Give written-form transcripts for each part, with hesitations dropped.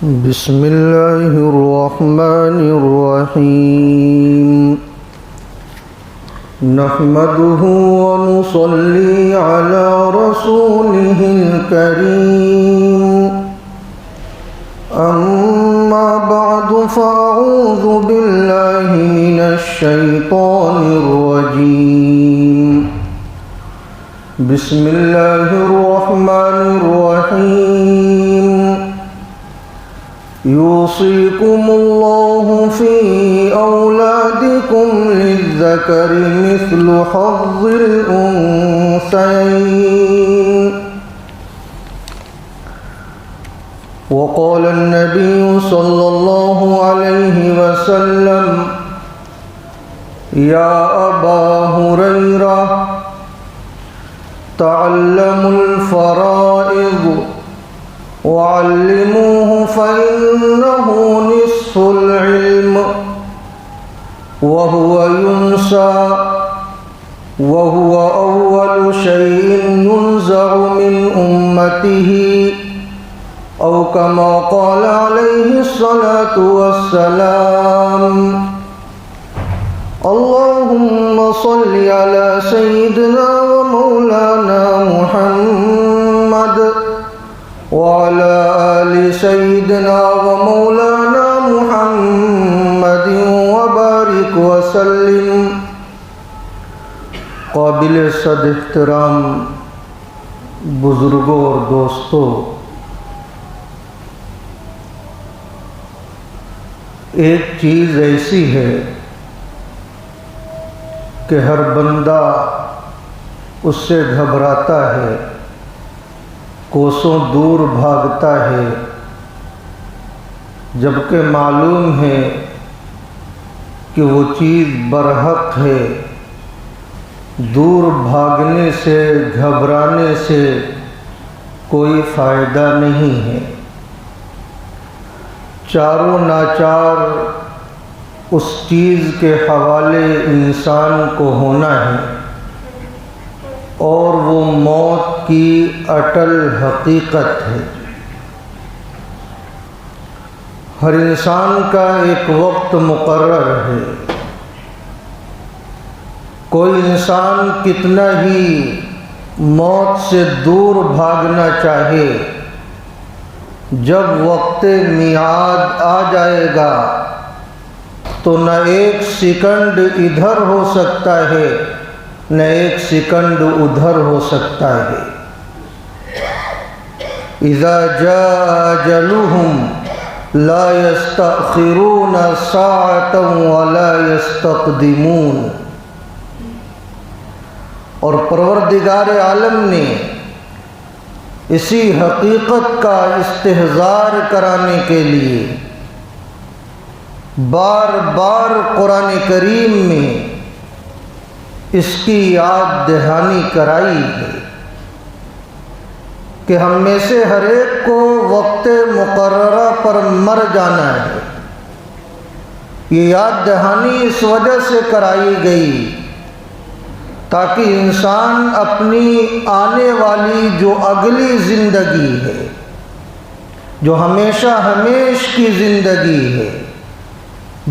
بسم اللہ الرحمن الرحیم نحمده ونصلي على رسوله الكريم أما بعد فأعوذ بالله من الشيطان الرجيم بسم الله الرحمن الرحيم يوصيكم الله في أولادكم للذكر مثل حظ الأنثيين وقال النبي صلى الله عليه وسلم يا أبا هريرة تعلموا الفرائض وعلموه فإنه نصف العلم وهو ينسى وهو أول شيء ينزع من أمته أو كما قال عليه الصلاة والسلام اللهم صل على سيدنا ومولانا محمد وعلى آل سيدنا ومولانا محمد وبارك وسلم. قابل صد احترام بزرگوں اور دوستوں، ایک چیز ایسی ہے کہ ہر بندہ اس سے گھبراتا ہے، کوسوں دور بھاگتا ہے، جبکہ معلوم ہے کہ وہ چیز برحق ہے. دور بھاگنے سے، گھبرانے سے کوئی فائدہ نہیں ہے. چاروں ناچار اس چیز کے حوالے انسان کو ہونا ہے، اور وہ موت کی اٹل حقیقت ہے. ہر انسان کا ایک وقت مقرر ہے. کوئی انسان کتنا ہی موت سے دور بھاگنا چاہے، جب وقت میعاد آ جائے گا تو نہ ایک سیکنڈ ادھر ہو سکتا ہے نہ ایک سیکنڈ ادھر ہو سکتا ہے. اذا جاء اجلهم لا يستأخرون ساعة ولا يستقدمون. اور پروردگار عالم نے اسی حقیقت کا استحضار کرانے کے لیے بار بار قرآن کریم میں اس کی یاد دہانی کرائی ہے کہ ہم میں سے ہر ایک کو وقت مقررہ پر مر جانا ہے. یہ یاد دہانی اس وجہ سے کرائی گئی تاکہ انسان اپنی آنے والی جو اگلی زندگی ہے، جو ہمیشہ ہمیش کی زندگی ہے،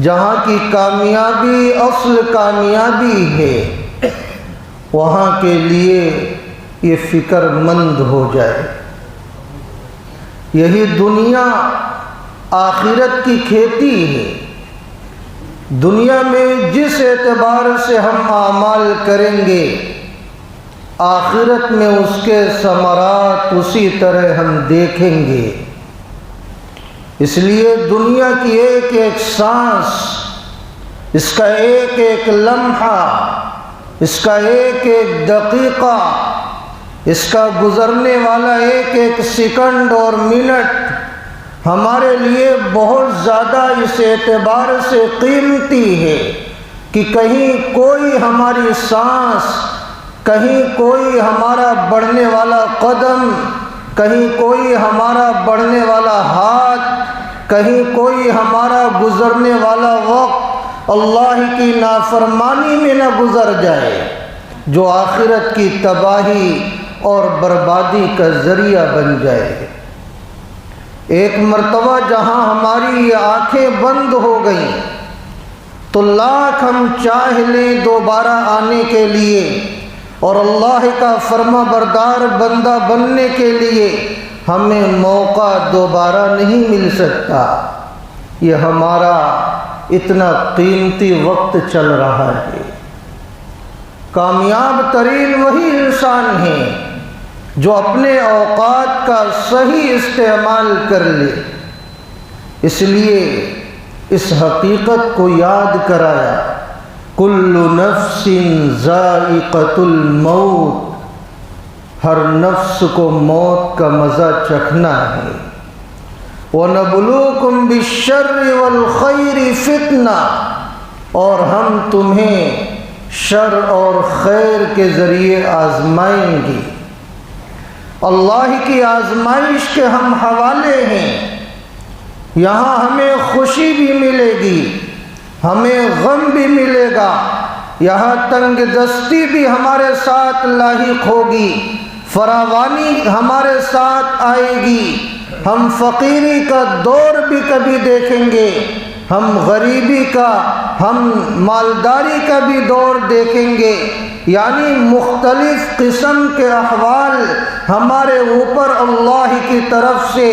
جہاں کی کامیابی اصل کامیابی ہے، وہاں کے لیے یہ فکر مند ہو جائے. یہی دنیا آخرت کی کھیتی ہے. دنیا میں جس اعتبار سے ہم اعمال کریں گے، آخرت میں اس کے ثمرات اسی طرح ہم دیکھیں گے. اس لیے دنیا کی ایک ایک سانس، اس کا ایک ایک لمحہ، اس کا ایک ایک دقیقہ، اس کا گزرنے والا ایک ایک سیکنڈ اور منٹ ہمارے لیے بہت زیادہ اس اعتبار سے قیمتی ہے کہ کہیں کوئی ہماری سانس، کہیں کوئی ہمارا بڑھنے والا قدم، کہیں کوئی ہمارا بڑھنے والا ہاتھ، کہیں کوئی ہمارا گزرنے والا وقت اللہ کی نافرمانی میں نہ گزر جائے، جو آخرت کی تباہی اور بربادی کا ذریعہ بن جائے. ایک مرتبہ جہاں ہماری یہ آنکھیں بند ہو گئیں تو لاکھ ہم چاہ لیں دوبارہ آنے کے لیے اور اللہ کا فرما بردار بندہ بننے کے لیے ہمیں موقع دوبارہ نہیں مل سکتا۔ یہ ہمارا اتنا قیمتی وقت چل رہا ہے۔ کامیاب ترین وہی انسان ہیں جو اپنے اوقات کا صحیح استعمال کر لے۔ اس لیے اس حقیقت کو یاد کرایا، کل نفس ذائقۃ الموت، ہر نفس کو موت کا مزہ چکھنا ہے۔ وَنَبْلُوكُمْ بِالشَّرِّ وَالْخَيْرِ فِتْنَةً، اور ہم تمہیں شر اور خیر کے ذریعے آزمائیں گے۔ اللہ کی آزمائش کے ہم حوالے ہیں۔ یہاں ہمیں خوشی بھی ملے گی، ہمیں غم بھی ملے گا، یہاں تنگ دستی بھی ہمارے ساتھ لاحق ہوگی، فراوانی ہمارے ساتھ آئے گی، ہم فقیری کا دور بھی کبھی دیکھیں گے، ہم غریبی کا، ہم مالداری کا بھی دور دیکھیں گے، یعنی مختلف قسم کے احوال ہمارے اوپر اللہ کی طرف سے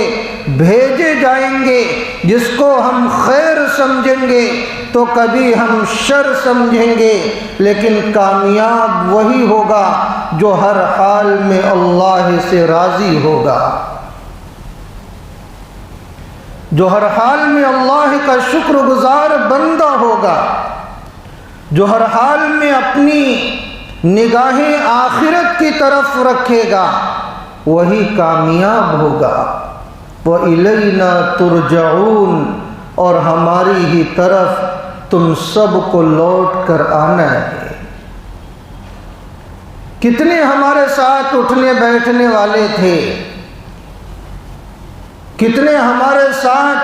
بھیجے جائیں گے۔ جس کو ہم خیر سمجھیں گے تو کبھی ہم شر سمجھیں گے، لیکن کامیاب وہی ہوگا جو ہر حال میں اللہ سے راضی ہوگا، جو ہر حال میں اللہ کا شکر گزار بندہ ہوگا، جو ہر حال میں اپنی نگاہیں آخرت کی طرف رکھے گا، وہی کامیاب ہوگا۔ وَإِلَيْنَا تُرْجَعُونَ، اور ہماری ہی طرف تم سب کو لوٹ کر آنا ہے۔ کتنے ہمارے ساتھ اٹھنے بیٹھنے والے تھے، کتنے ہمارے ساتھ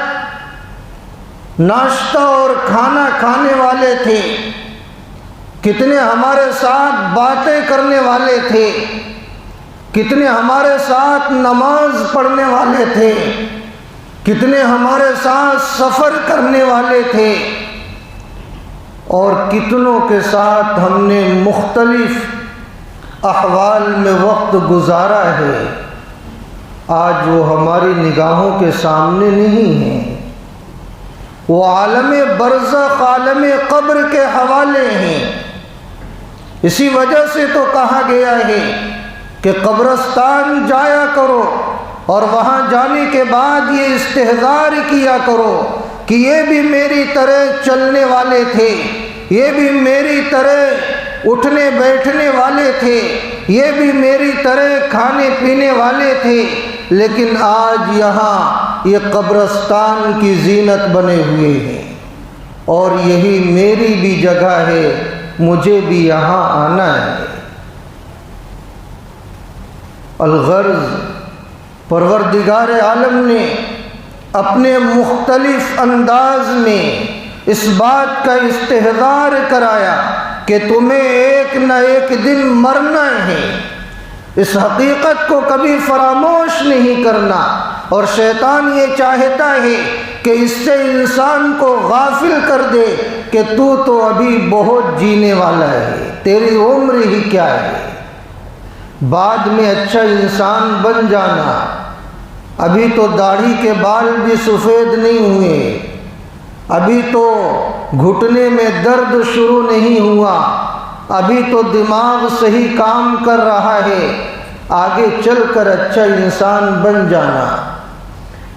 ناشتہ اور کھانا کھانے والے تھے، کتنے ہمارے ساتھ باتیں کرنے والے تھے، کتنے ہمارے ساتھ نماز پڑھنے والے تھے، کتنے ہمارے ساتھ سفر کرنے والے تھے، اور کتنوں کے ساتھ ہم نے مختلف احوال میں وقت گزارا ہے۔ آج وہ ہماری نگاہوں کے سامنے نہیں ہیں، وہ عالم برزخ، عالم قبر کے حوالے ہیں۔ اسی وجہ سے تو کہا گیا ہے کہ قبرستان جایا کرو اور وہاں جانے کے بعد یہ استحضار کیا کرو کہ یہ بھی میری طرح چلنے والے تھے، یہ بھی میری طرح اٹھنے بیٹھنے والے تھے، یہ بھی میری طرح کھانے پینے والے تھے، لیکن آج یہاں یہ قبرستان کی زینت بنے ہوئے ہیں، اور یہی میری بھی جگہ ہے، مجھے بھی یہاں آنا ہے۔ الغرض، پروردگار عالم نے اپنے مختلف انداز میں اس بات کا استحضار کرایا کہ تمہیں ایک نہ ایک دن مرنا ہے۔ اس حقیقت کو کبھی فراموش نہیں کرنا، اور شیطان یہ چاہتا ہے کہ اس سے انسان کو غافل کر دے کہ تو ابھی بہت جینے والا ہے، تیری عمر ہی کیا ہے، بعد میں اچھا انسان بن جانا، ابھی تو داڑھی کے بال بھی سفید نہیں ہوئے، ابھی تو گھٹنے میں درد شروع نہیں ہوا، ابھی تو دماغ صحیح کام کر رہا ہے، آگے چل کر اچھا انسان بن جانا۔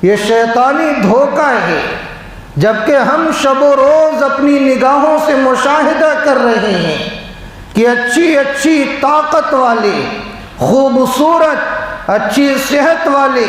یہ شیطانی دھوکہ ہے، جبکہ ہم شب و روز اپنی نگاہوں سے مشاہدہ کر رہے ہیں کہ اچھی اچھی طاقت والے، خوبصورت، اچھی صحت والے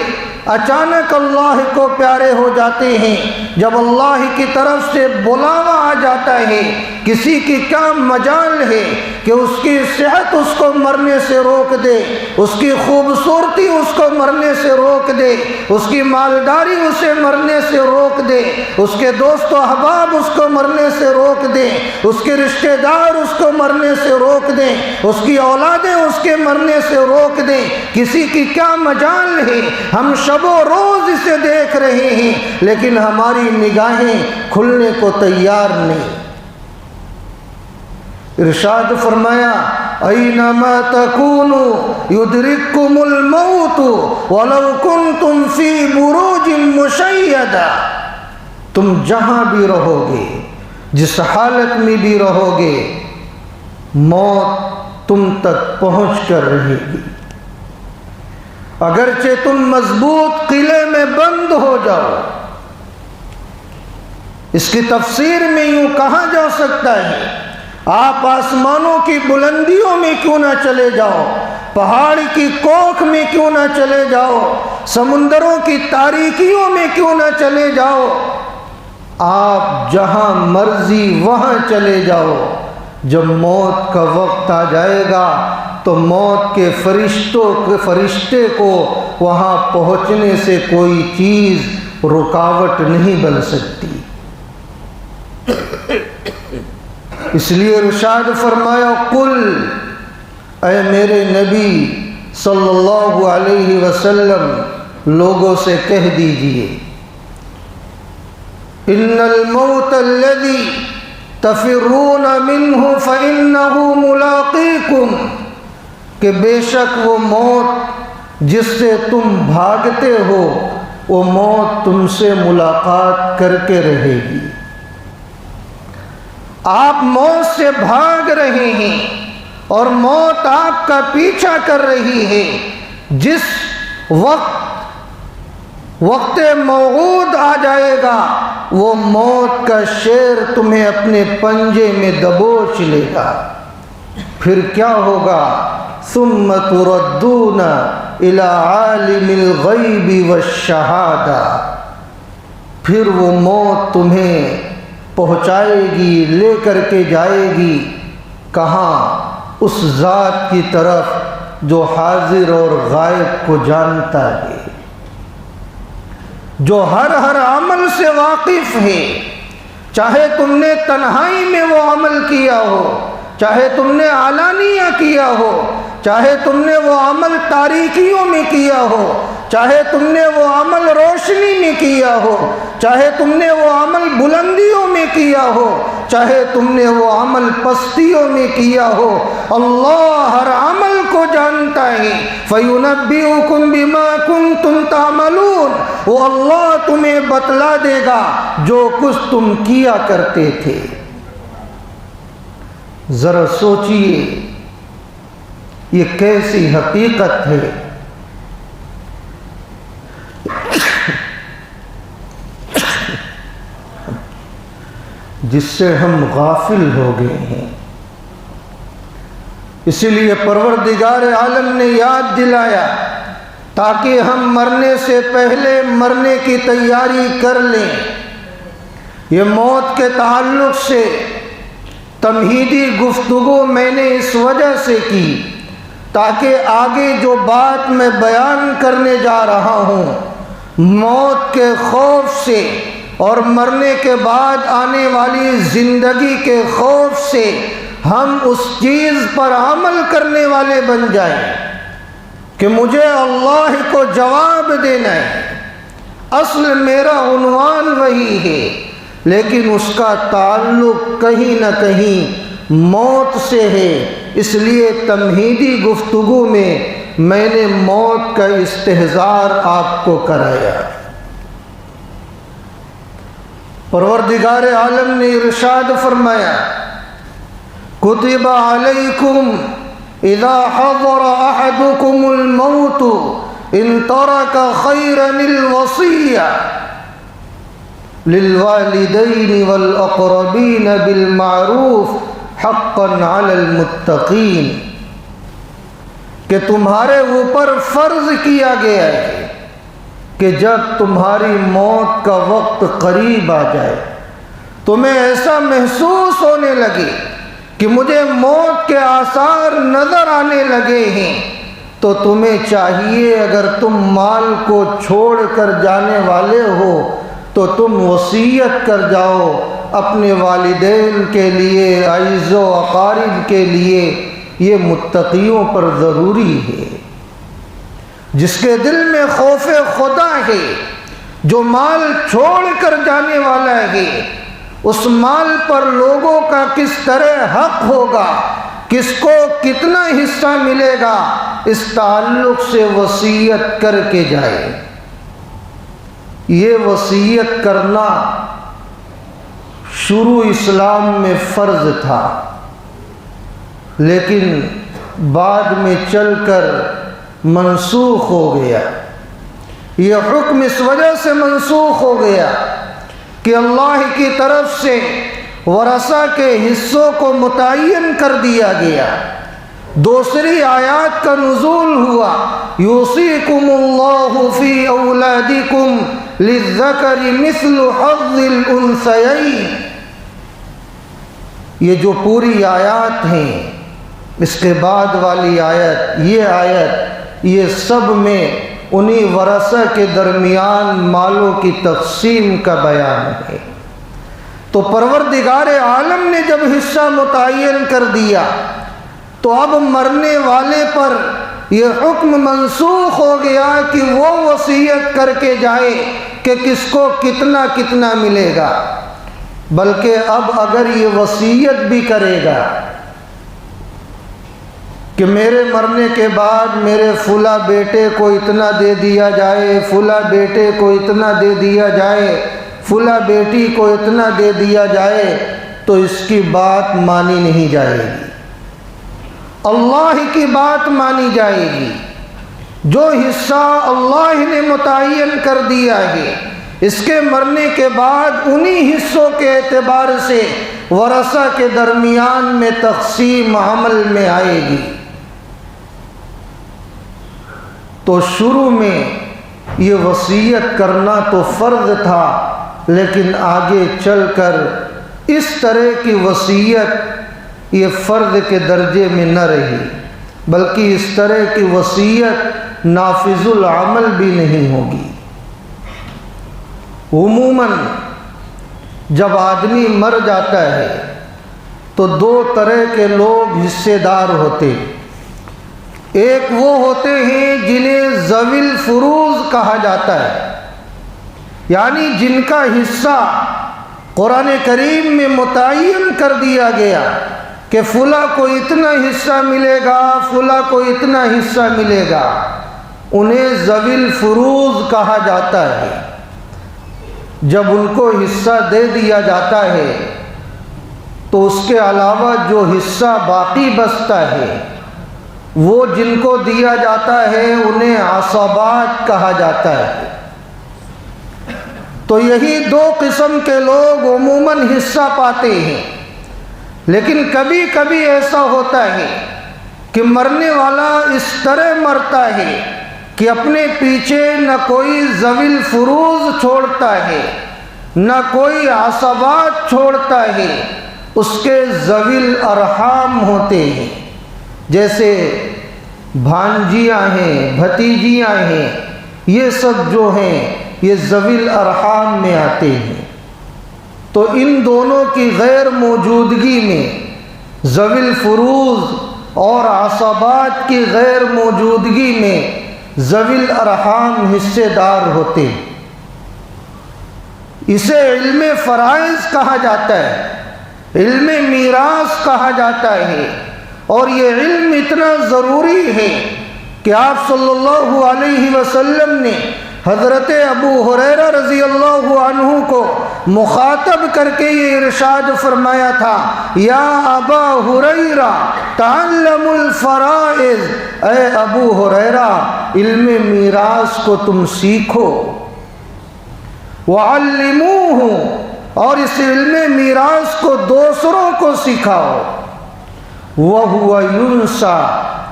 اچانک اللہ کو پیارے ہو جاتے ہیں۔ جب اللہ کی طرف سے بلاوا آ جاتا ہے، کسی کی کیا مجال ہے کہ اس کی صحت اس کو مرنے سے روک دے، اس کی خوبصورتی اس کو مرنے سے روک دے، اس کی مالداری اسے مرنے سے روک دے، اس کے دوست و احباب اس کو مرنے سے روک دے، اس کے رشتہ دار اس کو مرنے سے روک دیں، اس کی اولادیں اس کے مرنے سے روک دیں، کسی کی کیا مجال ہے؟ ہم شب و روز اسے دیکھ رہے ہیں لیکن ہماری نگاہیں کھلنے کو تیار نہیں۔ ارشاد فرمایا اینما تکونوا یدرککم الموت ولو کنتم فی بروج مشیدہ، تم جہاں بھی رہو گے، جس حالت میں بھی رہو گے، موت تم تک پہنچ کر رہے گی۔ اگرچہ تم مضبوط قلعے میں بند ہو جاؤ۔ اس کی تفسیر میں یوں کہا جا سکتا ہے، آپ آسمانوں کی بلندیوں میں کیوں نہ چلے جاؤ، پہاڑ کی کوکھ میں کیوں نہ چلے جاؤ، سمندروں کی تاریکیوں میں کیوں نہ چلے جاؤ، آپ جہاں مرضی وہاں چلے جاؤ، جب موت کا وقت آ جائے گا تو موت کے فرشتے کو وہاں پہنچنے سے کوئی چیز رکاوٹ نہیں بن سکتی۔ اس لیے ارشاد فرمایا قل، اے میرے نبی صلی اللہ علیہ وسلم لوگوں سے کہہ دیجئے، ان الموت الذی تفرون منہ فإنہ ملاقیکم، کہ بے شک وہ موت جس سے تم بھاگتے ہو وہ موت تم سے ملاقات کر کے رہے گی۔ آپ موت سے بھاگ رہے ہیں اور موت آپ کا پیچھا کر رہی ہے۔ جس وقت موعود آ جائے گا وہ موت کا شیر تمہیں اپنے پنجے میں دبوچ لے گا، پھر کیا ہوگا؟ ثم تردون الی عالم الغیب والشہادہ، پھر وہ موت تمہیں پہنچائے گی، لے کر کے جائے گی کہاں؟ اس ذات کی طرف جو حاضر اور غائب کو جانتا ہے، جو ہر عمل سے واقف ہے، چاہے تم نے تنہائی میں وہ عمل کیا ہو، چاہے تم نے علانیہ کیا ہو، چاہے تم نے وہ عمل تاریکیوں میں کیا ہو، چاہے تم نے وہ عمل روشنی میں کیا ہو، چاہے تم نے وہ عمل بلندیوں میں کیا ہو، چاہے تم نے وہ عمل پستیوں میں کیا ہو، اللہ ہر عمل کو جانتا ہے۔ فَيُنَبِّئُكُم بِمَا كُنتُمْ تَعْمَلُونَ، وہ اللہ تمہیں بتلا دے گا جو کچھ تم کیا کرتے تھے۔ ذرا سوچئے یہ کیسی حقیقت ہے۔ جس سے ہم غافل ہو گئے ہیں۔ اسی لیے پروردگار عالم نے یاد دلایا تاکہ ہم مرنے سے پہلے مرنے کی تیاری کر لیں۔ یہ موت کے تعلق سے تمہیدی گفتگو میں نے اس وجہ سے کی تاکہ آگے جو بات میں بیان کرنے جا رہا ہوں، موت کے خوف سے اور مرنے کے بعد آنے والی زندگی کے خوف سے ہم اس چیز پر عمل کرنے والے بن جائیں کہ مجھے اللہ کو جواب دینا ہے۔ اصل میرا عنوان وہی ہے، لیکن اس کا تعلق کہیں نہ کہیں موت سے ہے، اس لیے تمہیدی گفتگو میں نے موت کا استحضار آپ کو کرایا۔ پروردگار عالم نے ارشاد فرمایا کتب علیکم اذا حضر احدکم الموت ان ترک خیرا الوصیہ للوالدین والاقربین بالمعروف حقا علی المتقین، کہ تمہارے اوپر فرض کیا گیا ہے کہ جب تمہاری موت کا وقت قریب آ جائے، تمہیں ایسا محسوس ہونے لگے کہ مجھے موت کے آثار نظر آنے لگے ہیں، تو تمہیں چاہیے اگر تم مال کو چھوڑ کر جانے والے ہو تو تم وصیت کر جاؤ اپنے والدین کے لیے، عزیز و اقارب کے لیے، یہ متقیوں پر ضروری ہے۔ جس کے دل میں خوف خدا ہے، جو مال چھوڑ کر جانے والا ہے، اس مال پر لوگوں کا کس طرح حق ہوگا، کس کو کتنا حصہ ملے گا، اس تعلق سے وصیت کر کے جائے۔ یہ وصیت کرنا شروع اسلام میں فرض تھا، لیکن بعد میں چل کر منسوخ ہو گیا۔ یہ حکم اس وجہ سے منسوخ ہو گیا کہ اللہ کی طرف سے ورثہ کے حصوں کو متعین کر دیا گیا۔ دوسری آیات کا نزول ہوا، یوصیکم اللہ فی اولادکم للذکر مثل حظ الانثیین۔ یہ جو پوری آیات ہیں، اس کے بعد والی آیت، یہ سب میں انہی ورثہ کے درمیان مالوں کی تقسیم کا بیان ہے۔ تو پروردگار عالم نے جب حصہ متعین کر دیا تو اب مرنے والے پر یہ حکم منسوخ ہو گیا کہ وہ وصیت کر کے جائے کہ کس کو کتنا کتنا ملے گا، بلکہ اب اگر یہ وصیت بھی کرے گا کہ میرے مرنے کے بعد میرے فلاں بیٹے کو اتنا دے دیا جائے، فلاں بیٹے کو اتنا دے دیا جائے، فلاں بیٹی کو اتنا دے دیا جائے، تو اس کی بات مانی نہیں جائے گی، اللہ کی بات مانی جائے گی۔ جو حصہ اللہ نے متعین کر دیا ہے، اس کے مرنے کے بعد انہی حصوں کے اعتبار سے ورثہ کے درمیان میں تقسیم عمل میں آئے گی۔ تو شروع میں یہ وصیت کرنا تو فرض تھا، لیکن آگے چل کر اس طرح کی وصیت یہ فرض کے درجے میں نہ رہی، بلکہ اس طرح کی وصیت نافذ العمل بھی نہیں ہوگی۔ عموماً جب آدمی مر جاتا ہے تو دو طرح کے لوگ حصے دار ہوتے ہیں۔ ایک وہ ہوتے ہیں جنہیں ذوی الفروض کہا جاتا ہے، یعنی جن کا حصہ قرآن کریم میں متعین کر دیا گیا کہ فلاں کو اتنا حصہ ملے گا، فلاں کو اتنا حصہ ملے گا، انہیں ذوی الفروض کہا جاتا ہے۔ جب ان کو حصہ دے دیا جاتا ہے تو اس کے علاوہ جو حصہ باقی بچتا ہے وہ جن کو دیا جاتا ہے انہیں عصبات کہا جاتا ہے۔ تو یہی دو قسم کے لوگ عموماً حصہ پاتے ہیں، لیکن کبھی کبھی ایسا ہوتا ہے کہ مرنے والا اس طرح مرتا ہے کہ اپنے پیچھے نہ کوئی ذوی الفروض چھوڑتا ہے، نہ کوئی عصبات چھوڑتا ہے، اس کے ذوی الارحام ہوتے ہیں، جیسے بھانجیاں ہیں، بھتیجیاں ہیں، یہ سب جو ہیں یہ ذوی الارحام میں آتے ہیں۔ تو ان دونوں کی غیر موجودگی میں، ذوی الفروض اور عصبات کی غیر موجودگی میں ذوی الارحام حصے دار ہوتے ہیں۔ اسے علم فرائض کہا جاتا ہے، علم میراث کہا جاتا ہے، اور یہ علم اتنا ضروری ہے کہ آپ صلی اللہ علیہ وسلم نے حضرت ابو ہریرہ رضی اللہ عنہ کو مخاطب کر کے یہ ارشاد فرمایا تھا، یا ابا ہریرہ تعلم الفرائض، اے ابو ہریرہ علم میراث کو تم سیکھو، وعلموہ، اور اس علم میراث کو دوسروں کو سکھاؤ، وَهُوَ يُنْسَى،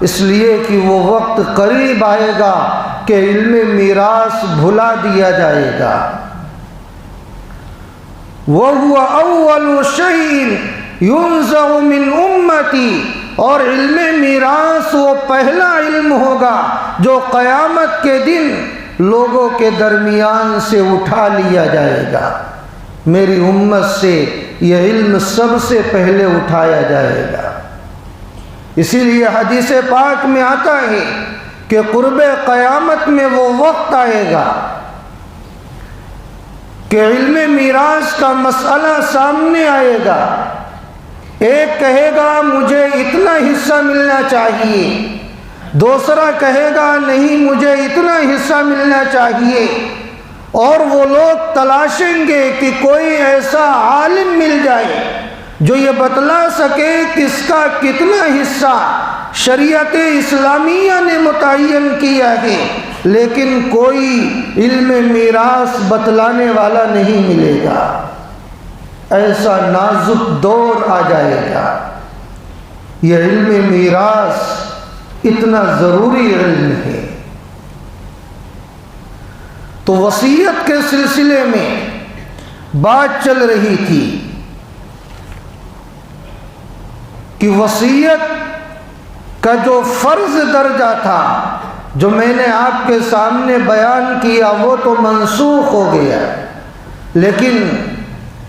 اس لیے کہ وہ وقت قریب آئے گا کہ علم میراث بھلا دیا جائے گا۔ وَهُوَ أَوَّلُ شَيْءٍ يُنْزَعُ مِنْ أُمَّتِي، اور علم میراث وہ پہلا علم ہوگا جو قیامت کے دن لوگوں کے درمیان سے اٹھا لیا جائے گا۔ میری امت سے یہ علم سب سے پہلے اٹھایا جائے گا۔ اسی لیے حدیث پاک میں آتا ہے کہ قرب قیامت میں وہ وقت آئے گا کہ علم میراث کا مسئلہ سامنے آئے گا. ایک کہے گا مجھے اتنا حصہ ملنا چاہیے، دوسرا کہے گا نہیں مجھے اتنا حصہ ملنا چاہیے، اور وہ لوگ تلاشیں گے کہ کوئی ایسا عالم مل جائے جو یہ بتلا سکے کس کا کتنا حصہ شریعت اسلامیہ نے متعین کیا ہے، لیکن کوئی علم میراث بتلانے والا نہیں ملے گا. ایسا نازک دور آ جائے گا. یہ علم میراث اتنا ضروری علم ہے. تو وصیت کے سلسلے میں بات چل رہی تھی کہ وصیت کا جو فرض درجہ تھا جو میں نے آپ کے سامنے بیان کیا وہ تو منسوخ ہو گیا، لیکن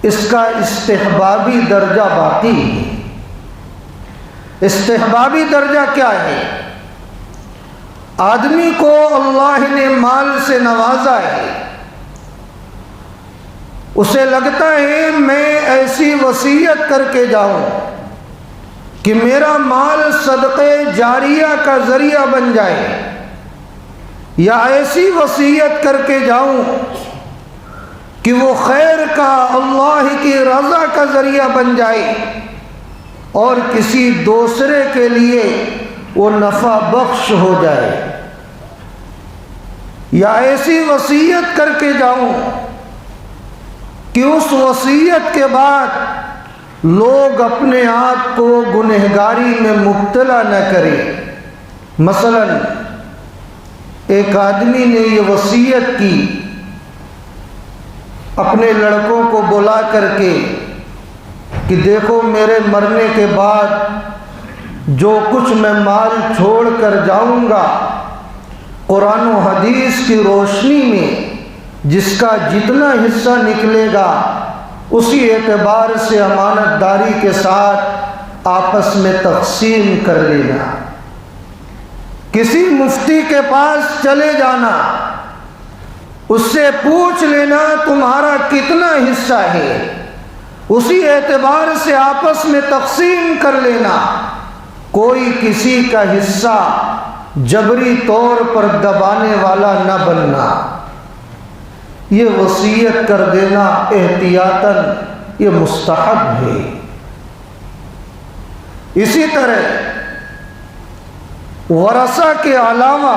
اس کا استحبابی درجہ باقی ہے. استحبابی درجہ کیا ہے؟ آدمی کو اللہ نے مال سے نوازا ہے، اسے لگتا ہے میں ایسی وصیت کر کے جاؤں کہ میرا مال صدقے جاریہ کا ذریعہ بن جائے، یا ایسی وصیت کر کے جاؤں کہ وہ خیر کا اللہ کی رضا کا ذریعہ بن جائے اور کسی دوسرے کے لیے وہ نفع بخش ہو جائے، یا ایسی وصیت کر کے جاؤں کہ اس وصیت کے بعد لوگ اپنے آپ کو گنہگاری میں مبتلا نہ کریں. مثلا ایک آدمی نے یہ وصیت کی اپنے لڑکوں کو بلا کر کے کہ دیکھو میرے مرنے کے بعد جو کچھ میں مال چھوڑ کر جاؤں گا قرآن و حدیث کی روشنی میں جس کا جتنا حصہ نکلے گا اسی اعتبار سے امانت داری کے ساتھ آپس میں تقسیم کر لینا. کسی مفتی کے پاس چلے جانا، اس سے پوچھ لینا تمہارا کتنا حصہ ہے، اسی اعتبار سے آپس میں تقسیم کر لینا. کوئی کسی کا حصہ جبری طور پر دبانے والا نہ بننا. یہ وصیت کر دینا احتیاطاً یہ مستحب ہے. اسی طرح ورثہ کے علاوہ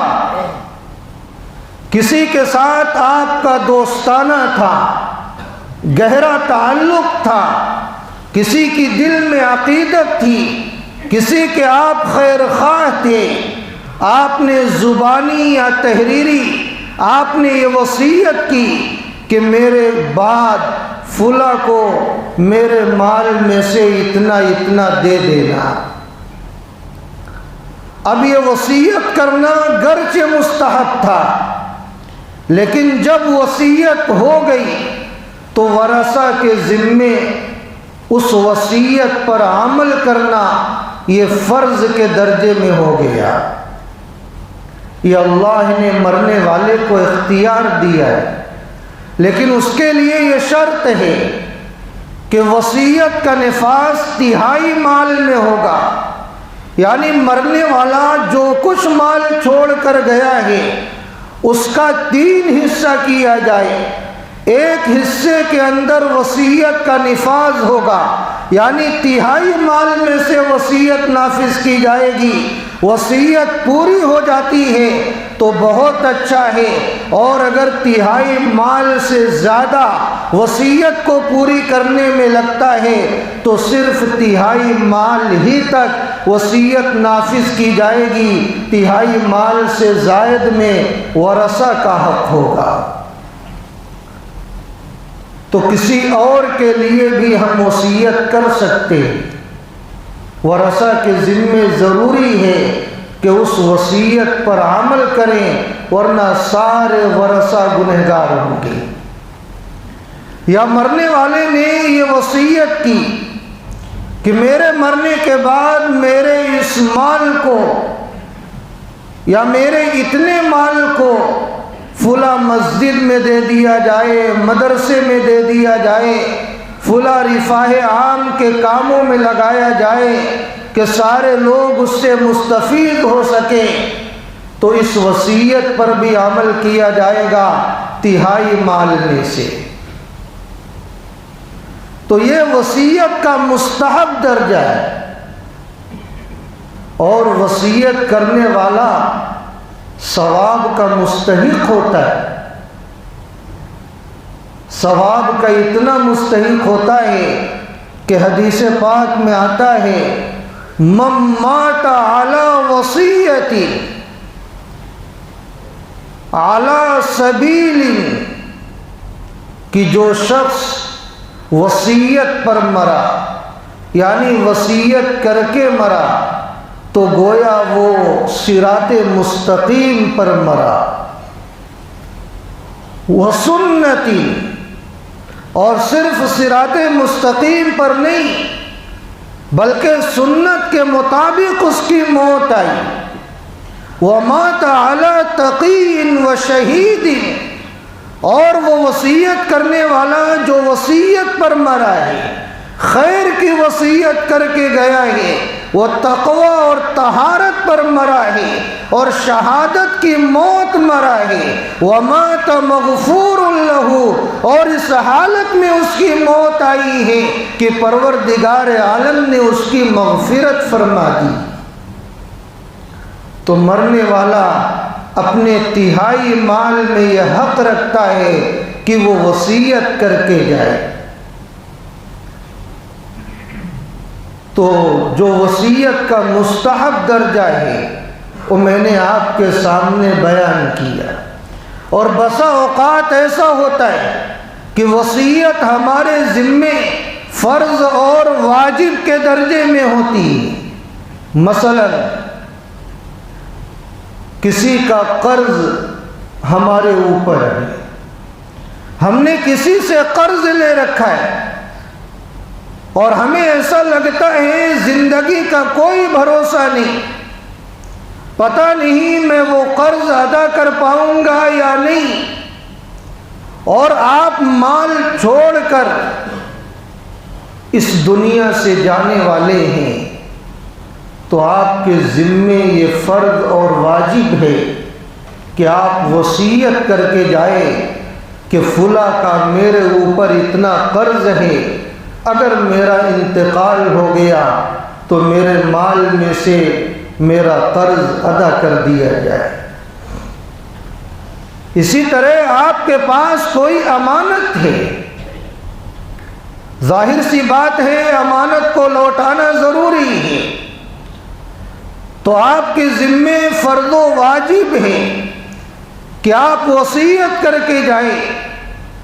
کسی کے ساتھ آپ کا دوستانہ تھا، گہرا تعلق تھا، کسی کی دل میں عقیدت تھی، کسی کے آپ خیر خواہ تھے، آپ نے زبانی یا تحریری آپ نے یہ وصیت کی کہ میرے بعد فلاں کو میرے مال میں سے اتنا اتنا دے دینا. اب یہ وصیت کرنا گرچہ مستحب تھا، لیکن جب وصیت ہو گئی تو ورثہ کے ذمے اس وصیت پر عمل کرنا یہ فرض کے درجے میں ہو گیا. یہ اللہ نے مرنے والے کو اختیار دیا ہے، لیکن اس کے لیے یہ شرط ہے کہ وصیت کا نفاذ تہائی مال میں ہوگا. یعنی مرنے والا جو کچھ مال چھوڑ کر گیا ہے اس کا 3 حصہ کیا جائے. ایک حصے کے اندر وصیت کا نفاذ ہوگا، یعنی تہائی مال میں سے وصیت نافذ کی جائے گی. وصیت پوری ہو جاتی ہے تو بہت اچھا ہے، اور اگر تہائی مال سے زیادہ وصیت کو پوری کرنے میں لگتا ہے تو صرف تہائی مال ہی تک وصیت نافذ کی جائے گی. تہائی مال سے زائد میں ورثہ کا حق ہوگا. تو کسی اور کے لیے بھی ہم وصیت کر سکتے ہیں. ورثہ کے ذمے ضروری ہے کہ اس وصیت پر عمل کریں، ورنہ سارے ورثہ گنہگار ہوں گے. یا مرنے والے نے یہ وصیت کی کہ میرے مرنے کے بعد میرے اس مال کو یا میرے اتنے مال کو فلاں مسجد میں دے دیا جائے، مدرسے میں دے دیا جائے، فلاں رفاہ عام کے کاموں میں لگایا جائے کہ سارے لوگ اس سے مستفید ہو سکیں، تو اس وصیت پر بھی عمل کیا جائے گا تہائی مال میں سے۔ تو یہ وصیت کا مستحب درجہ ہے، اور وصیت کرنے والا ثواب کا مستحق ہوتا ہے۔ ثواب کا اتنا مستحق ہوتا ہے کہ حدیث پاک میں آتا ہے من مات علی وصیتی علی سبیل، کہ جو شخص وصیت پر مرا، یعنی وصیت کر کے مرا، تو گویا وہ صراط مستقیم پر مرا۔ وسنتی، اور صرف صراط مستقیم پر نہیں بلکہ سنت کے مطابق اس کی موت آئی۔ ومات علی تقی وشہید، اور وہ وصیت کرنے والا جو وصیت پر مرا ہے، خیر کی وصیت کر کے گیا ہے، وہ تقوی اور طہارت پر مرا ہے اور شہادت کی موت مرا ہے۔ ومات مغفور لہ، اور اس حالت میں اس کی موت آئی ہے کہ پروردگار عالم نے اس کی مغفرت فرما دی۔ تو مرنے والا اپنے تہائی مال میں یہ حق رکھتا ہے کہ وہ وصیت کر کے جائے۔ تو جو وصیت کا مستحب درجہ ہے وہ میں نے آپ کے سامنے بیان کیا، اور بسا اوقات ایسا ہوتا ہے کہ وصیت ہمارے ذمے فرض اور واجب کے درجے میں ہوتی ہے۔ مثلا کسی کا قرض ہمارے اوپر ہے، ہم نے کسی سے قرض لے رکھا ہے، اور ہمیں ایسا لگتا ہے زندگی کا کوئی بھروسہ نہیں، پتہ نہیں میں وہ قرض ادا کر پاؤں گا یا نہیں، اور آپ مال چھوڑ کر اس دنیا سے جانے والے ہیں، تو آپ کے ذمے یہ فرض اور واجب ہے کہ آپ وصیت کر کے جائیں کہ فلاں کا میرے اوپر اتنا قرض ہے، اگر میرا انتقال ہو گیا تو میرے مال میں سے میرا قرض ادا کر دیا جائے۔ اسی طرح آپ کے پاس کوئی امانت ہے، ظاہر سی بات ہے امانت کو لوٹانا ضروری ہے، تو آپ کے ذمے فرض و واجب ہے کہ آپ وصیت کر کے جائیں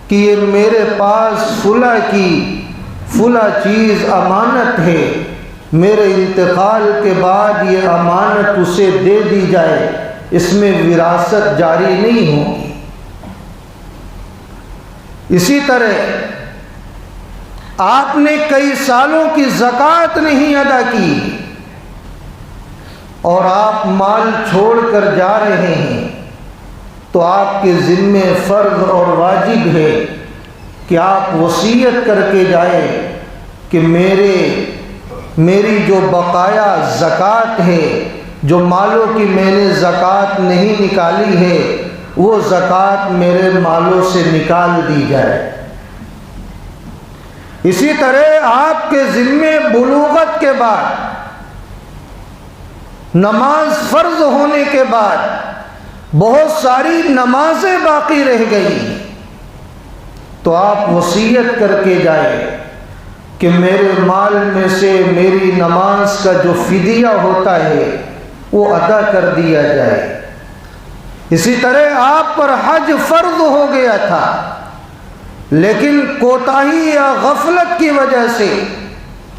کہ یہ میرے پاس فلاں کی فلاں چیز امانت ہے، میرے انتقال کے بعد یہ امانت اسے دے دی جائے، اس میں وراثت جاری نہیں ہوگی۔ اسی طرح آپ نے کئی سالوں کی زکوٰۃ نہیں ادا کی اور آپ مال چھوڑ کر جا رہے ہیں، تو آپ کے ذمے فرض اور واجب ہے کہ آپ وصیت کر کے جائیں کہ میری جو بقایا زکوٰۃ ہے، جو مالوں کی میں نے زکوٰۃ نہیں نکالی ہے، وہ زکوٰۃ میرے مالوں سے نکال دی جائے۔ اسی طرح آپ کے ذمے بلوغت کے بعد، نماز فرض ہونے کے بعد بہت ساری نمازیں باقی رہ گئی، تو آپ وصیت کر کے جائیں کہ میرے مال میں سے میری نماز کا جو فدیہ ہوتا ہے وہ ادا کر دیا جائے۔ اسی طرح آپ پر حج فرض ہو گیا تھا، لیکن کوتاہی یا غفلت کی وجہ سے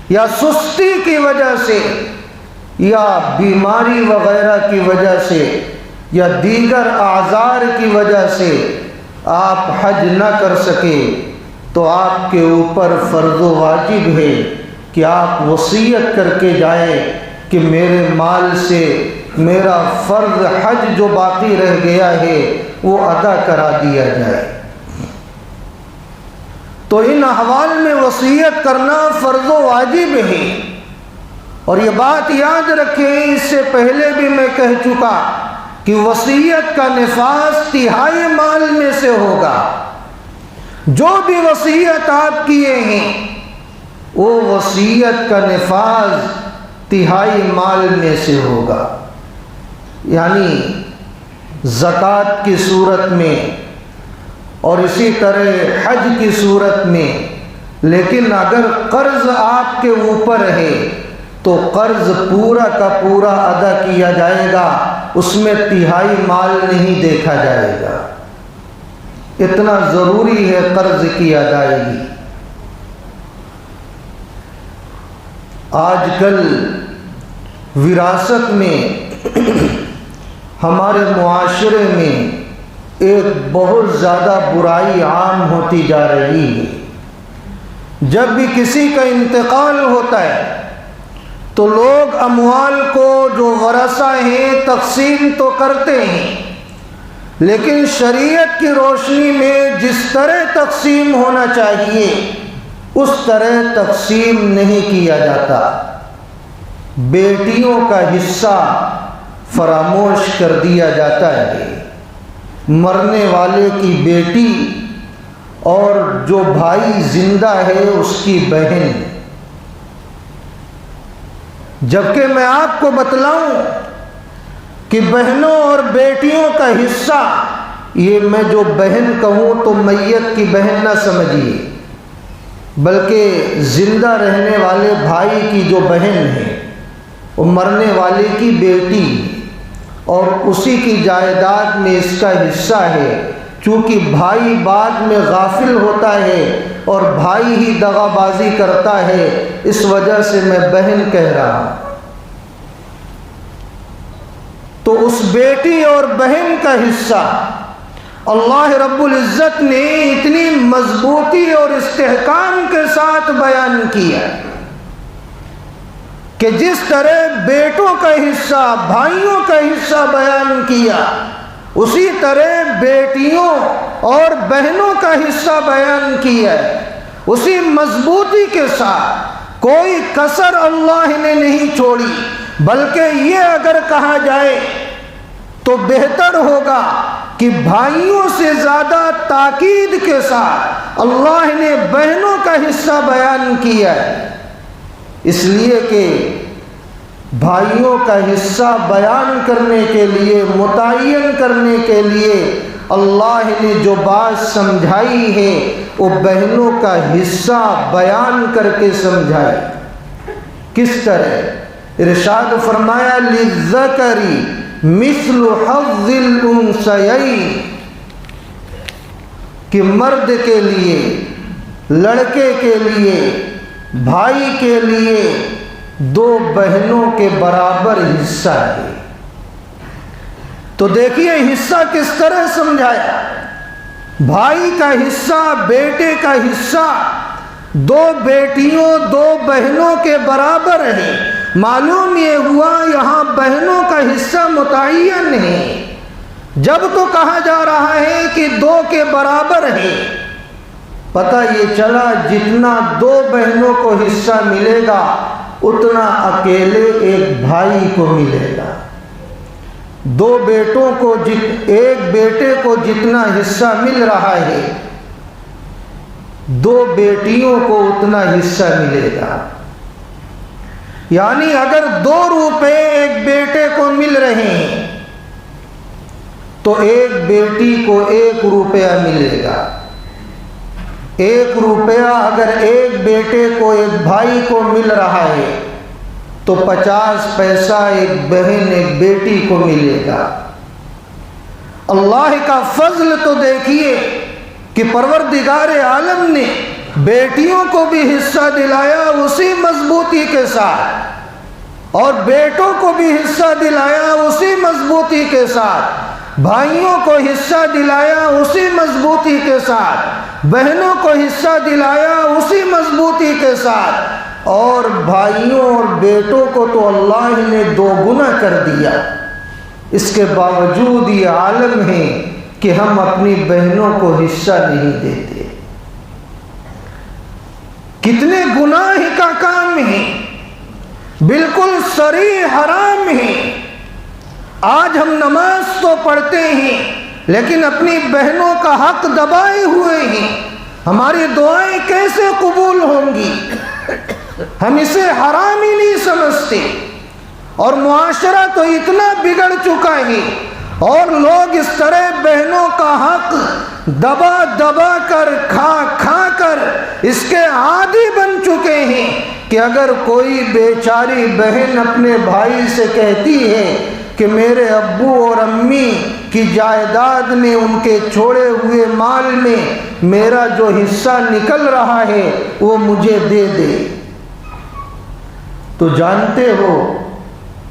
یا سستی کی وجہ سے یا بیماری وغیرہ کی وجہ سے یا دیگر اعذار کی وجہ سے آپ حج نہ کر سکے، تو آپ کے اوپر فرض و واجب ہے کہ آپ وصیت کر کے جائیں کہ میرے مال سے میرا فرض حج جو باقی رہ گیا ہے وہ ادا کرا دیا جائے۔ تو ان احوال میں وصیت کرنا فرض و واجب ہے، اور یہ بات یاد رکھیں، اس سے پہلے بھی میں کہہ چکا کہ وصیت کا نفاذ تہائی مال میں سے ہوگا۔ جو بھی وصیت آپ کیے ہیں وہ وصیت کا نفاذ تہائی مال میں سے ہوگا، یعنی زکوٰۃ کی صورت میں اور اسی طرح حج کی صورت میں۔ لیکن اگر قرض آپ کے اوپر ہے تو قرض پورا کا پورا ادا کیا جائے گا، اس میں تہائی مال نہیں دیکھا جائے گا۔ اتنا ضروری ہے قرض کی ادائیگی۔ آج کل وراثت میں ہمارے معاشرے میں ایک بہت زیادہ برائی عام ہوتی جا رہی ہے۔ جب بھی کسی کا انتقال ہوتا ہے تو لوگ اموال کو جو ورثہ ہیں تقسیم تو کرتے ہیں، لیکن شریعت کی روشنی میں جس طرح تقسیم ہونا چاہیے اس طرح تقسیم نہیں کیا جاتا۔ بیٹیوں کا حصہ فراموش کر دیا جاتا ہے۔ مرنے والے کی بیٹی اور جو بھائی زندہ ہے اس کی بہن، جبکہ میں آپ کو بتلاؤں کہ بہنوں اور بیٹیوں کا حصہ، یہ میں جو بہن کہوں تو میت کی بہن نہ سمجھیے، بلکہ زندہ رہنے والے بھائی کی جو بہن ہے وہ مرنے والے کی بیٹی، اور اسی کی جائیداد میں اس کا حصہ ہے۔ چونکہ بھائی بعد میں غافل ہوتا ہے اور بھائی ہی دغا بازی کرتا ہے، اس وجہ سے میں بہن کہہ رہا ہوں۔ تو اس بیٹی اور بہن کا حصہ اللہ رب العزت نے اتنی مضبوطی اور استحکام کے ساتھ بیان کیا کہ جس طرح بیٹوں کا حصہ، بھائیوں کا حصہ بیان کیا، اسی طرح بیٹیوں اور بہنوں کا حصہ بیان کیا ہے، اسی مضبوطی کے ساتھ۔ کوئی کسر اللہ نے نہیں چھوڑی، بلکہ یہ اگر کہا جائے تو بہتر ہوگا کہ بھائیوں سے زیادہ تاکید کے ساتھ اللہ نے بہنوں کا حصہ بیان کیا ہے، اس لیے کہ بھائیوں کا حصہ بیان کرنے کے لیے، متعین کرنے کے لیے اللہ نے جو بات سمجھائی ہے وہ بہنوں کا حصہ بیان کر کے سمجھائی۔ کس طرح؟ ارشاد فرمایا للذکر مثل حظ الانثیین، کہ مرد کے لیے، لڑکے کے لیے، بھائی کے لیے دو بہنوں کے برابر حصہ ہے۔ تو دیکھیے حصہ کس طرح سمجھایا۔ بھائی کا حصہ، بیٹے کا حصہ دو بیٹیوں، دو بہنوں کے برابر ہے۔ معلوم یہ ہوا یہاں بہنوں کا حصہ متعین ہے۔ جب تو کہا جا رہا ہے کہ دو کے برابر ہے، پتہ یہ چلا جتنا دو بہنوں کو حصہ ملے گا اتنا اکیلے ایک بھائی کو ملے گا۔ دو بیٹوں کو ایک بیٹے کو جتنا حصہ مل رہا ہے، دو بیٹیوں کو اتنا حصہ ملے گا۔ یعنی اگر 2 روپے ایک بیٹے کو مل رہے ہیں تو ایک بیٹی کو 1 روپیہ ملے گا۔ 1 روپیہ اگر ایک بیٹے کو ایک بھائی کو مل رہا ہے تو 50 پیسہ ایک بہن ایک بیٹی کو ملے گا۔ اللہ کا فضل تو دیکھیے کہ پروردگار عالم نے بیٹیوں کو بھی حصہ دلایا اسی مضبوطی کے ساتھ، اور بیٹوں کو بھی حصہ دلایا اسی مضبوطی کے ساتھ، بھائیوں کو حصہ دلایا اسی مضبوطی کے ساتھ، بہنوں کو حصہ دلایا اسی مضبوطی کے ساتھ، اور بھائیوں اور بیٹوں کو تو اللہ نے 2 گنا کر دیا۔ اس کے باوجود یہ عالم ہے کہ ہم اپنی بہنوں کو حصہ نہیں دیتے۔ کتنے گناہ کا کام ہے، بالکل صریح حرام ہے۔ آج ہم نماز تو پڑھتے ہیں لیکن اپنی بہنوں کا حق دبائے ہوئے ہیں۔ ہماری دعائیں کیسے قبول ہوں گی؟ ہم اسے حرام ہی نہیں سمجھتے، اور معاشرہ تو اتنا بگڑ چکا ہے اور لوگ اس طرح بہنوں کا حق دبا دبا کر کھا کھا کر اس کے عادی بن چکے ہیں کہ اگر کوئی بیچاری بہن اپنے بھائی سے کہتی ہے کہ میرے ابو اور امی کی جائیداد میں، ان کے چھوڑے ہوئے مال میں میرا جو حصہ نکل رہا ہے وہ مجھے دے دے، تو جانتے ہو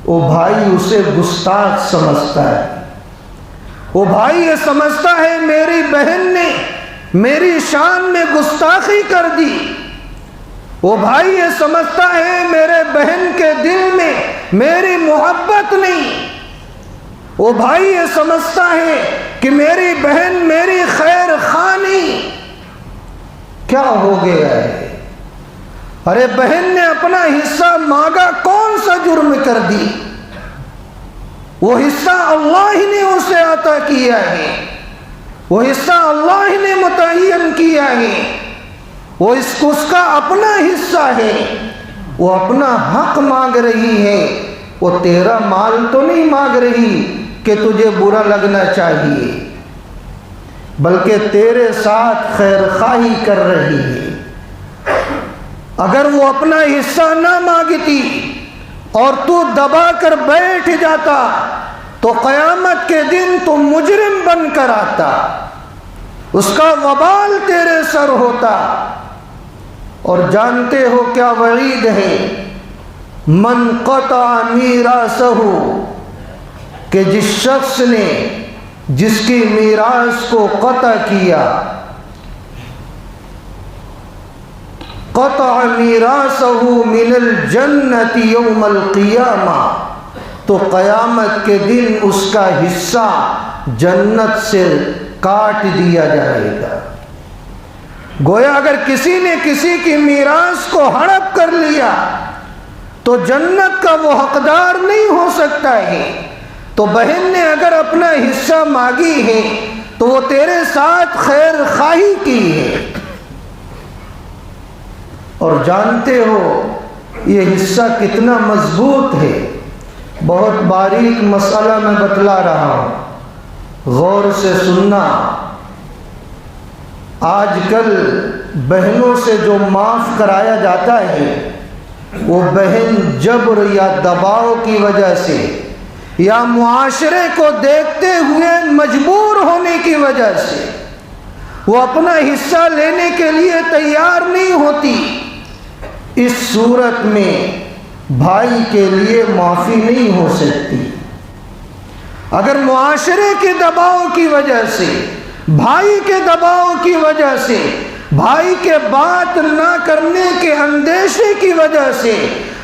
وہ بھائی اسے گستاخ سمجھتا ہے۔ وہ بھائی یہ سمجھتا ہے میری بہن نے میری شان میں گستاخی کر دی۔ وہ بھائی یہ سمجھتا ہے میرے بہن کے دل میں میری محبت نہیں۔ وہ بھائی یہ سمجھتا ہے کہ میری بہن میری خیر خواہ نہیں۔ کیا ہو گیا ہے؟ ارے بہن نے اپنا حصہ مانگا، کون سا جرم کر دی؟ وہ حصہ اللہ ہی نے اسے عطا کیا ہے، وہ حصہ اللہ ہی نے متعین کیا ہے، وہ اس کا اپنا حصہ ہے، وہ اپنا حق مانگ رہی ہے، وہ تیرا مال تو نہیں مانگ رہی کہ تجھے برا لگنا چاہیے، بلکہ تیرے ساتھ خیر خواہی کر رہی ہے۔ اگر وہ اپنا حصہ نہ مانگتی اور تو دبا کر بیٹھ جاتا تو قیامت کے دن تو مجرم بن کر آتا، اس کا وبال تیرے سر ہوتا۔ اور جانتے ہو کیا وعید ہے؟ من قطع میراثہ، کہ جس شخص نے جس کی میراث کو قطع کیا، قطع میراثہ من الجنت یوم القیامہ، تو قیامت کے دن اس کا حصہ جنت سے کاٹ دیا جائے گا۔ گویا اگر کسی نے کسی کی میراث کو ہڑپ کر لیا تو جنت کا وہ حقدار نہیں ہو سکتا ہے۔ تو بہن نے اگر اپنا حصہ مانگی ہے تو وہ تیرے ساتھ خیر خواہی کی ہے۔ اور جانتے ہو یہ حصہ کتنا مضبوط ہے؟ بہت باریک مسئلہ میں بتلا رہا ہوں، غور سے سننا۔ آج کل بہنوں سے جو معاف کرایا جاتا ہے وہ بہن جبر یا دباؤ کی وجہ سے یا معاشرے کو دیکھتے ہوئے مجبور ہونے کی وجہ سے وہ اپنا حصہ لینے کے لیے تیار نہیں ہوتی۔ اس صورت میں بھائی کے لیے معافی نہیں ہو سکتی۔ اگر معاشرے کے دباؤ کی وجہ سے، بھائی کے دباؤ کی وجہ سے، بھائی کے بات نہ کرنے کے اندیشے کی وجہ سے،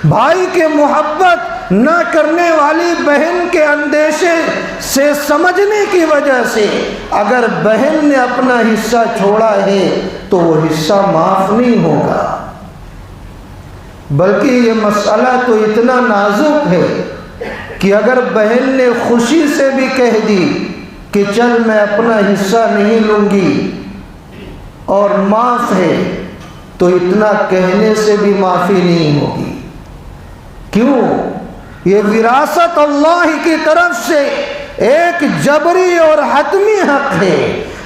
بھائی کے محبت نہ کرنے والی بہن کے اندیشے سے سمجھنے کی وجہ سے اگر بہن نے اپنا حصہ چھوڑا ہے تو وہ حصہ معاف نہیں ہوگا۔ بلکہ یہ مسئلہ تو اتنا نازک ہے کہ اگر بہن نے خوشی سے بھی کہہ دی کہ چل میں اپنا حصہ نہیں لوں گی اور معاف ہے، تو اتنا کہنے سے بھی معافی نہیں ہوگی۔ کیوں؟ یہ وراثت اللہ کی طرف سے ایک جبری اور حتمی حق ہے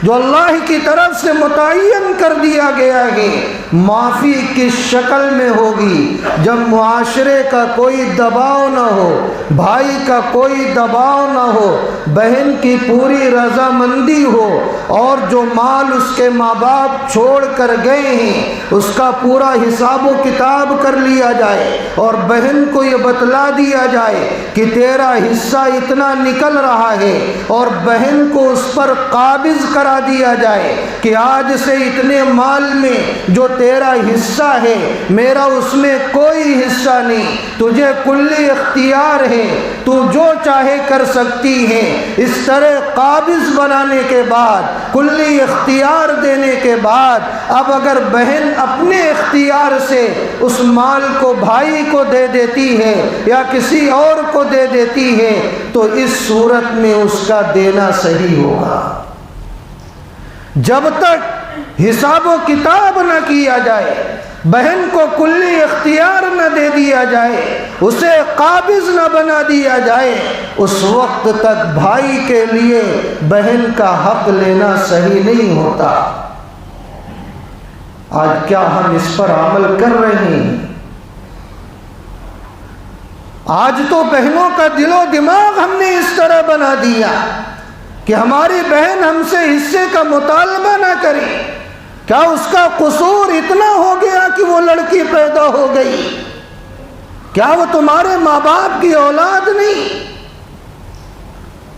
جو اللہ کی طرف سے متعین کر دیا گیا ہے۔ معافی کس شکل میں ہوگی؟ جب معاشرے کا کوئی دباؤ نہ ہو، بھائی کا کوئی دباؤ نہ ہو، بہن کی پوری رضامندی ہو، اور جو مال اس کے ماں باپ چھوڑ کر گئے ہیں اس کا پورا حساب و کتاب کر لیا جائے، اور بہن کو یہ بتلا دیا جائے کہ تیرا حصہ اتنا نکل رہا ہے، اور بہن کو اس پر قابض کرا دیا جائے کہ آج سے اتنے مال میں جو تیرا حصہ ہے، میرا اس میں کوئی حصہ نہیں، تجھے کلی اختیار ہے، تو جو چاہے کر سکتی ہے۔ اس طرح قابض بنانے کے بعد، کلی اختیار دینے کے بعد، اب اگر بہن اپنے اختیار سے اس مال کو بھائی کو دے دیتی ہے یا کسی اور کو دے دیتی ہے تو اس صورت میں اس کا دینا صحیح ہوگا۔ جب تک حساب و کتاب نہ کیا جائے، بہن کو کلی اختیار نہ دے دیا جائے، اسے قابض نہ بنا دیا جائے، اس وقت تک بھائی کے لیے بہن کا حق لینا صحیح نہیں ہوتا۔ آج کیا ہم اس پر عمل کر رہے ہیں؟ آج تو بہنوں کا دل و دماغ ہم نے اس طرح بنا دیا کہ ہماری بہن ہم سے حصے کا مطالبہ نہ کرے۔ کیا اس کا قصور اتنا ہو گیا کہ وہ لڑکی پیدا ہو گئی؟ کیا وہ تمہارے ماں باپ کی اولاد نہیں؟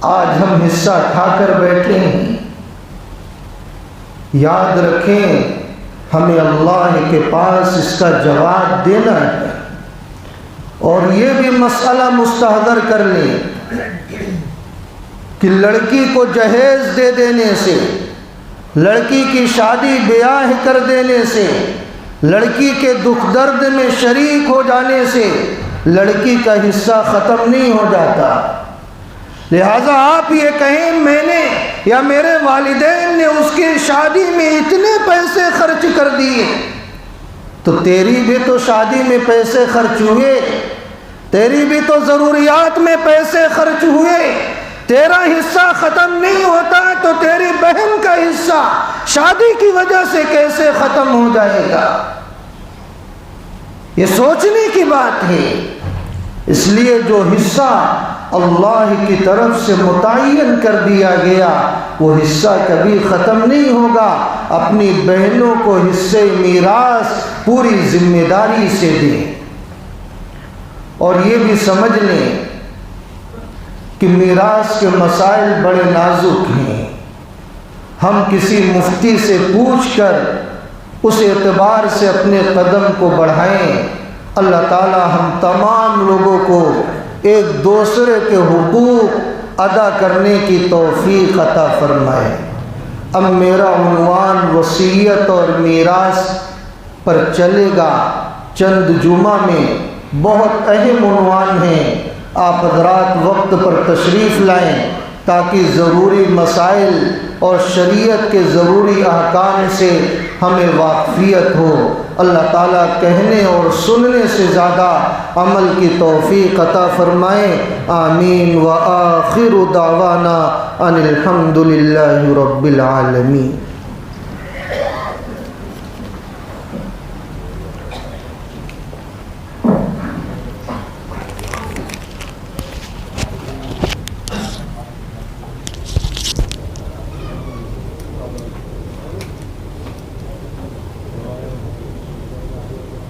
آج ہم حصہ کھا کر بیٹھے ہیں۔ یاد رکھیں، ہمیں اللہ کے پاس اس کا جواب دینا ہے، اور یہ بھی مسئلہ مستحضر کر لیں کہ لڑکی کو جہیز دے دینے سے، لڑکی کی شادی بیاہ کر دینے سے، لڑکی کے دکھ درد میں شریک ہو جانے سے لڑکی کا حصہ ختم نہیں ہو جاتا۔ لہٰذا آپ یہ کہیں میں نے یا میرے والدین نے اس کی شادی میں اتنے پیسے خرچ کر دیے، تو تیری بھی تو شادی میں پیسے خرچ ہوئے، تیری بھی تو ضروریات میں پیسے خرچ ہوئے، تیرا حصہ ختم نہیں ہوتا تو تیری بہن کا حصہ شادی کی وجہ سے کیسے ختم ہو جائے گا؟ یہ سوچنے کی بات ہے۔ اس لیے جو حصہ اللہ کی طرف سے متعین کر دیا گیا وہ حصہ کبھی ختم نہیں ہوگا۔ اپنی بہنوں کو حصے میراث پوری ذمہ داری سے دیں، اور یہ بھی سمجھ لیں کہ میراث کے مسائل بڑے نازک ہیں۔ ہم کسی مفتی سے پوچھ کر اس اعتبار سے اپنے قدم کو بڑھائیں۔ اللہ تعالی ہم تمام لوگوں کو ایک دوسرے کے حقوق ادا کرنے کی توفیق عطا فرمائے۔ اب میرا عنوان وصیت اور میراث پر چلے گا۔ چند جمعہ میں بہت اہم عنوان ہے، آپ حضرات وقت پر تشریف لائیں تاکہ ضروری مسائل اور شریعت کے ضروری احکام سے ہمیں واقفیت ہو۔ اللہ تعالیٰ کہنے اور سننے سے زیادہ عمل کی توفیق عطا فرمائے۔ آمین۔ وآخر دعوانا ان الحمد للہ رب العالمین۔